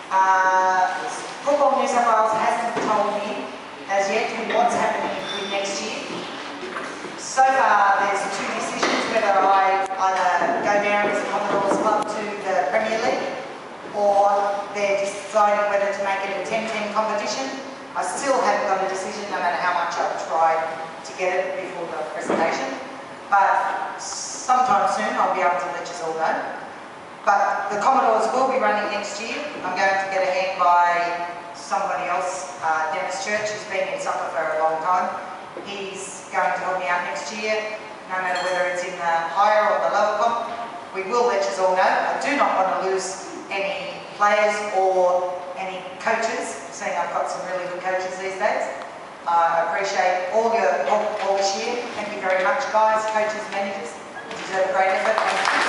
Football New South Wales hasn't told me as yet what's happening with next year. So far there's two decisions whether I either go down as a Commodores club to the Premier League or they're deciding whether to make it a 10-10 competition. I still haven't got a decision no matter how much I've tried to get it before the presentation. But sometime soon I'll be able to let you all know. But the Commodores will be running next year. I'm going to get a hand by somebody else, Dennis Church, who's been in soccer for a long time. He's going to help me out next year, no matter whether it's in the higher or the lower comp. We will let you all know. I do not want to lose any players or any coaches, seeing I've got some really good coaches these days. I appreciate all your help all this year. Thank you very much, guys, coaches, managers. You deserve a great effort.